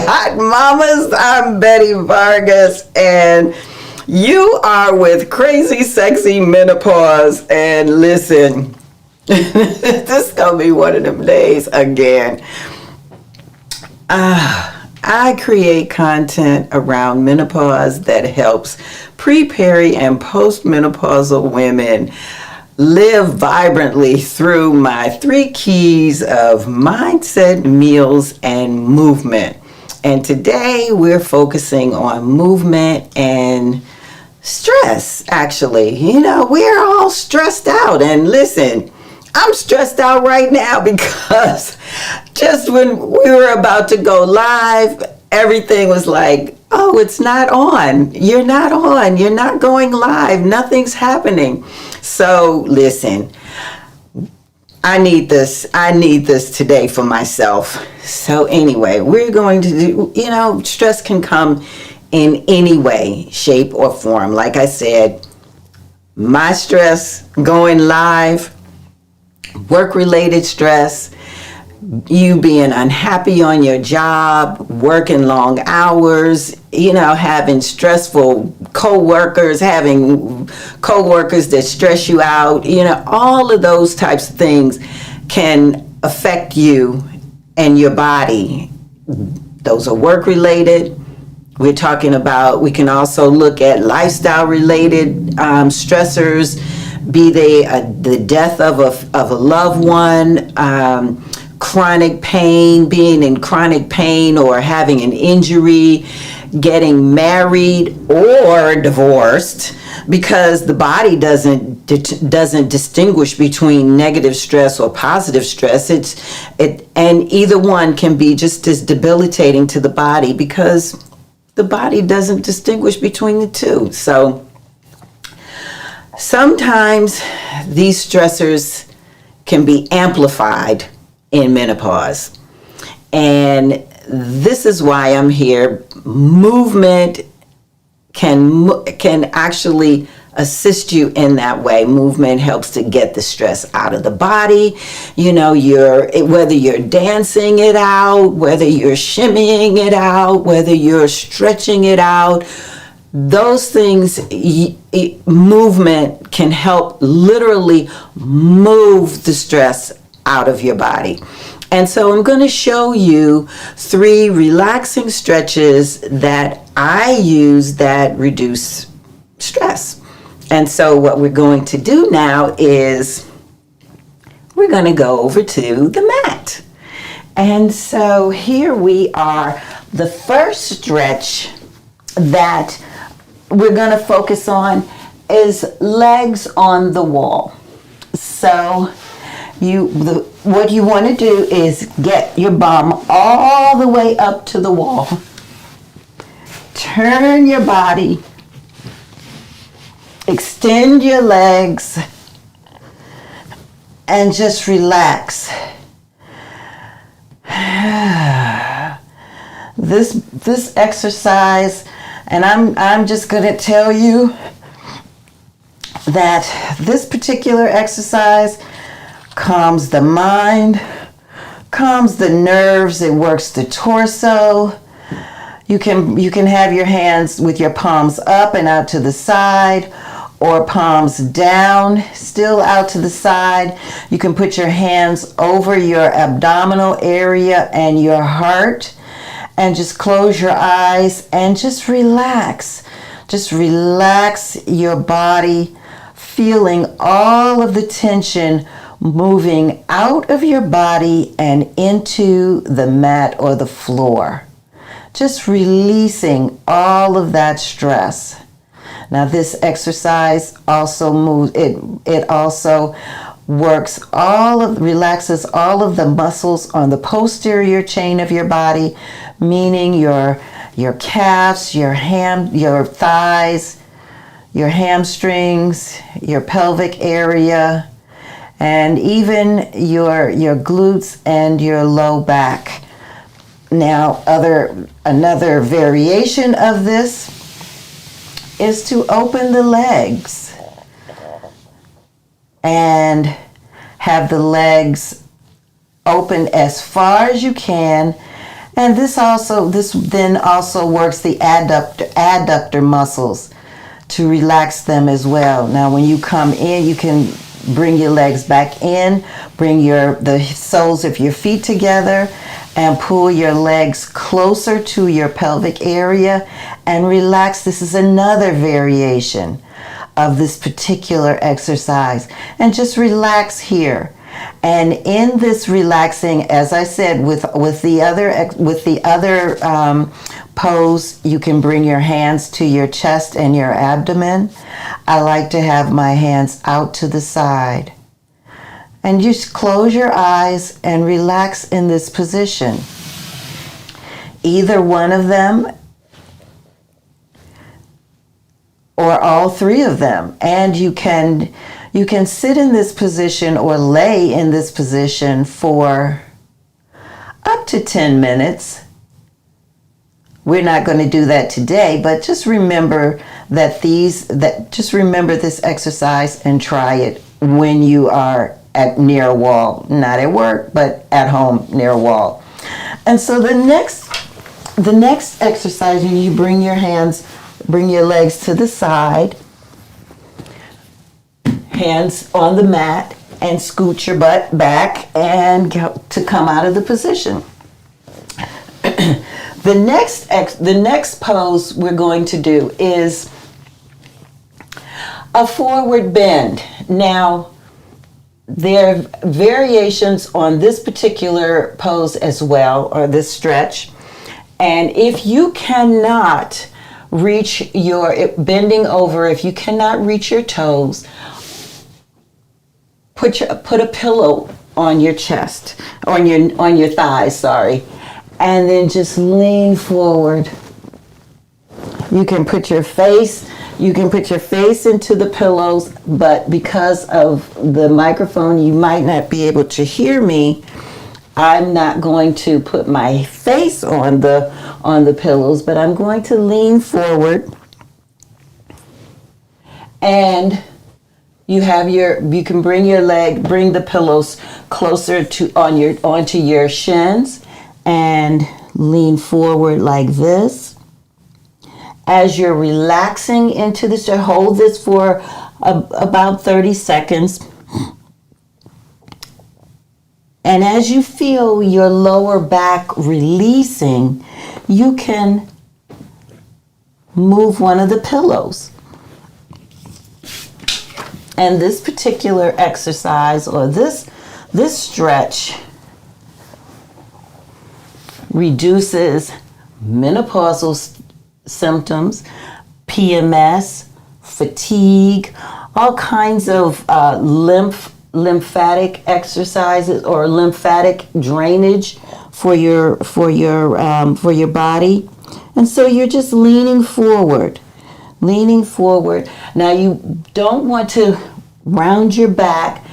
hot mamas. I'm Betty Vargas, and you are with Crazy Sexy Menopause. And listen, this is gonna be one of them days again. I create content around menopause that helps pre-peri and postmenopausal women live vibrantly through my 3 keys of mindset, meals, and movement. And today we're focusing on movement and stress, actually. You know, we're all stressed out. And listen, I'm stressed out right now because just when we were about to go live, everything was like, oh, it's not on. You're not on. You're not going live. Nothing's happening. So listen, I need this. I need this today for myself. So anyway, we're going to do, stress can come in any way, shape, or form. Like I said, my stress going live, work-related stress, you being unhappy on your job, working long hours, having stressful co-workers, having co-workers that stress you out, all of those types of things can affect you and your body. Those are work-related. We're talking about, we can also look at lifestyle-related stressors, be they the death of a loved one, chronic pain, being in chronic pain or having an injury, getting married or divorced, because the body doesn't distinguish between negative stress or positive stress. And either one can be just as debilitating to the body because the body doesn't distinguish between the two. So sometimes these stressors can be amplified in menopause. And this is why I'm here. Movement can actually assist you in that way. Movement helps to get the stress out of the body. Whether you're dancing it out, whether you're shimmying it out, whether you're stretching it out, those things, movement can help literally move the stress out of your body. And so I'm going to show you 3 relaxing stretches that I use that reduce stress. And so what we're going to do now is we're going to go over to the mat. And so here we are. The first stretch that we're going to focus on is legs on the wall. So what you want to do is get your bum all the way up to the wall. Turn your body. Extend your legs. And just relax. This exercise, and I'm just going to tell you that this particular exercise calms the mind, calms the nerves, it works the torso. You can have your hands with your palms up and out to the side, or palms down, still out to the side. You can put your hands over your abdominal area and your heart, and just close your eyes and just relax. Just relax your body, feeling all of the tension moving out of your body and into the mat or the floor. Just releasing all of that stress. Now this exercise also relaxes all of the muscles on the posterior chain of your body, meaning your calves, your thighs, your hamstrings, your pelvic area, and even your glutes and your low back. Now, another variation of this is to open the legs and have the legs open as far as you can, And this then also works the adductor muscles to relax them as well. Now, when you come in, you can bring your legs back in, bring the soles of your feet together, and pull your legs closer to your pelvic area and relax. This is another variation of this particular exercise. And just relax here. And in this relaxing, as I said, with the other pose, you can bring your hands to your chest and your abdomen. I like to have my hands out to the side. And just close your eyes and relax in this position. Either one of them or all three of them. And you can sit in this position or lay in this position for up to 10 minutes. We're not going to do that today, but just remember just remember this exercise and try it when you are near a wall, not at work, but at home near a wall. And so the next exercise, you bring your legs to the side, hands on the mat, and scoot your butt back and to come out of the position. The next pose we're going to do is a forward bend. Now, there are variations on this particular pose as well, or this stretch. And if you cannot reach bending over, if you cannot reach your toes, put a pillow on your chest, on your thighs, sorry, and then just lean forward. You can put your face into the pillows, but because of the microphone, you might not be able to hear me. I'm not going to put my face on the pillows, but I'm going to lean forward. And you can bring the pillows closer onto your shins and lean forward like this. As you're relaxing into this, hold this for about 30 seconds. And as you feel your lower back releasing, you can move one of the pillows. And this particular exercise, or this stretch, reduces menopausal symptoms, PMS, fatigue, all kinds of lymphatic exercises or lymphatic drainage for your body. And so you're just leaning forward. Now you don't want to round your back.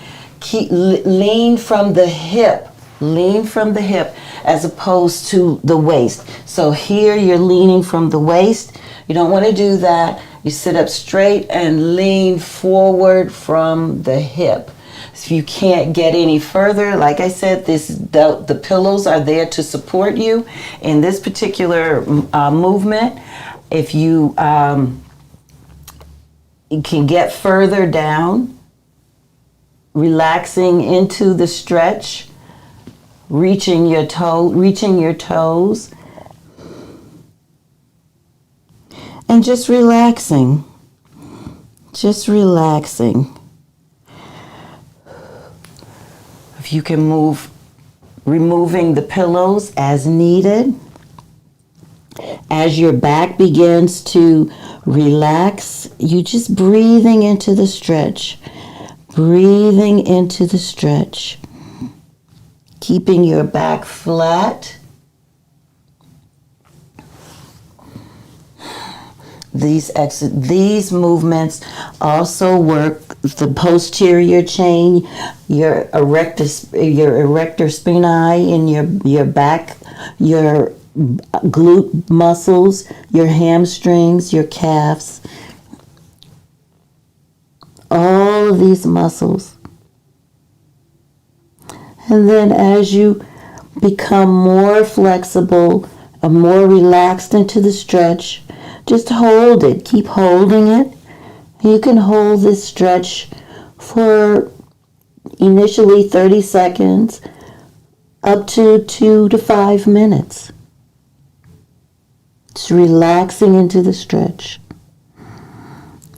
Lean from the hip as opposed to the waist. So here you're leaning from the waist. You don't want to do that. You sit up straight and lean forward from the hip. If you can't get any further, like I said, the pillows are there to support you in this particular movement. If you can get further down, relaxing into the stretch, reaching your toes, and just relaxing. If you can removing the pillows as needed. As your back begins to relax, you just breathing into the stretch. Keeping your back flat. These movements also work the posterior chain, your erector spinae in your back, your glute muscles, your hamstrings, your calves. All of these muscles. And then as you become more flexible, more relaxed into the stretch. Just hold it. Keep holding it. You can hold this stretch for initially 30 seconds up to 2 to 5 minutes. Just relaxing into the stretch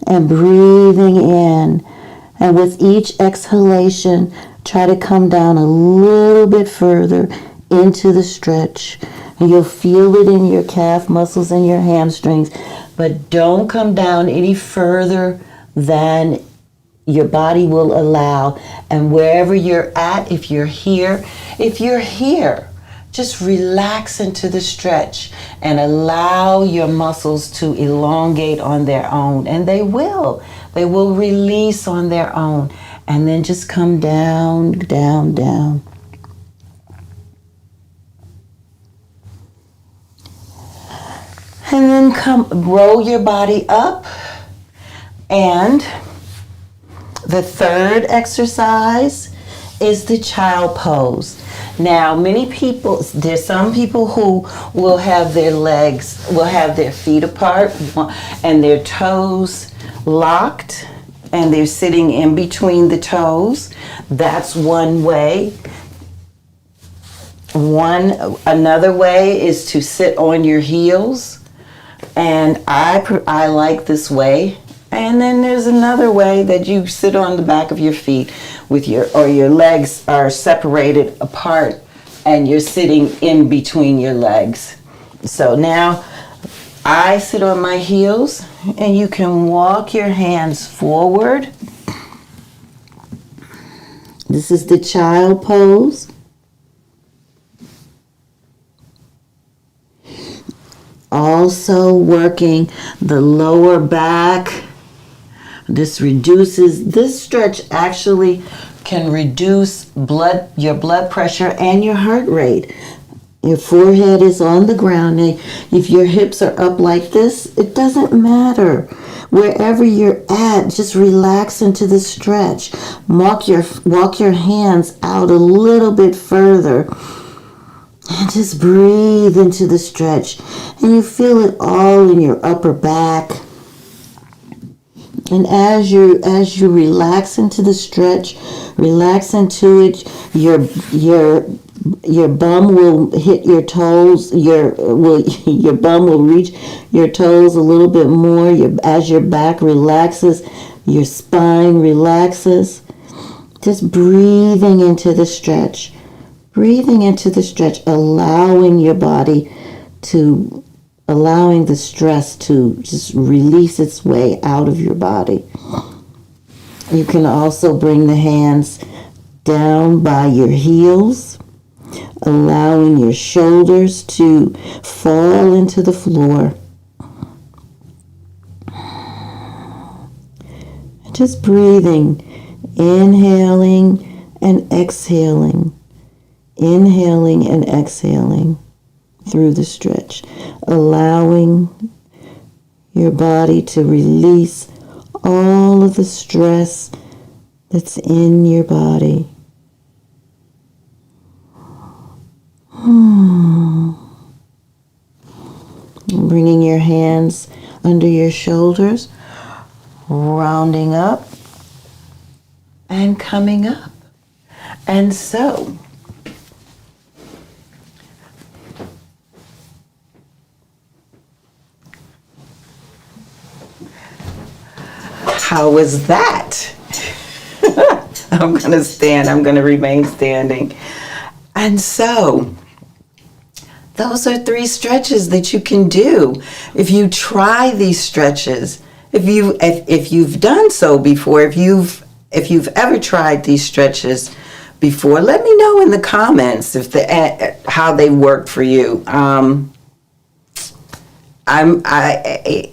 and breathing in. And with each exhalation, try to come down a little bit further into the stretch. And you'll feel it in your calf muscles and your hamstrings. But don't come down any further than your body will allow. And wherever you're at, if you're here, just relax into the stretch and allow your muscles to elongate on their own. And they will release on their own. And then just come down, down, down. And then roll your body up. And the third exercise is the child pose. Now, there's some people who will have their feet apart and their toes locked, and they're sitting in between the toes. That's one way. Another way is to sit on your heels, and I like this way. And then there's another way that you sit on the back of your feet your legs are separated apart and you're sitting in between your legs. So now I sit on my heels, and you can walk your hands forward. This is the child pose. Also working the lower back. This stretch actually can reduce your blood pressure and your heart rate. Your forehead is on the ground. If your hips are up like this, it doesn't matter. Wherever you're at, just relax into the stretch. Walk your hands out a little bit further. And just breathe into the stretch. And you feel it all in your upper back. And as you relax into the stretch, relax into it, your bum will hit your toes, your bum will reach your toes a little bit more. As your back relaxes, your spine relaxes. Just breathing into the stretch. Breathing into the stretch, allowing the stress to just release its way out of your body. You can also bring the hands down by your heels, allowing your shoulders to fall into the floor. Just breathing, inhaling and exhaling. Inhaling and exhaling through the stretch, allowing your body to release all of the stress that's in your body. Bringing your hands under your shoulders, rounding up and coming up. And so, how was that? I'm going to stand. I'm going to remain standing. And so, those are 3 stretches that you can do. If you try these stretches, if you've done so before, if you've ever tried these stretches before, let me know in the comments how they worked for you.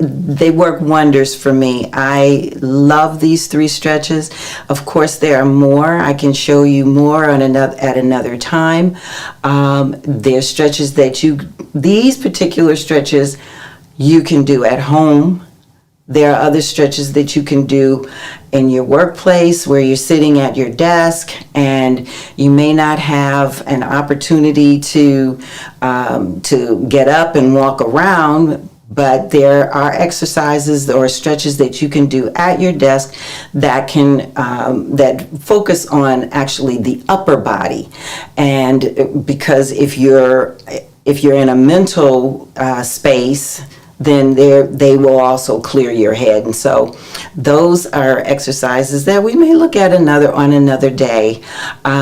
They work wonders for me. I love these 3 stretches. Of course, there are more. I can show you more at another time. There's stretches these particular stretches you can do at home. There are other stretches that you can do in your workplace where you're sitting at your desk and you may not have an opportunity to get up and walk around, but there are exercises or stretches that you can do at your desk that can that focus on actually the upper body. And because if you're in a mental space, then they will also clear your head. And so those are exercises that we may look at on another day.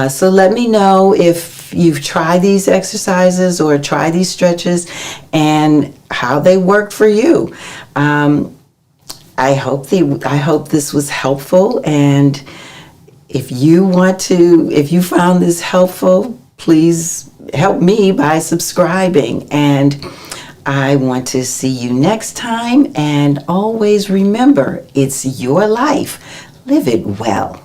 So let me know if you've tried these exercises or tried these stretches and how they worked for you. I hope this was helpful, and if you found this helpful, please help me by subscribing. And I want to see you next time, and always remember, it's your life. Live it well.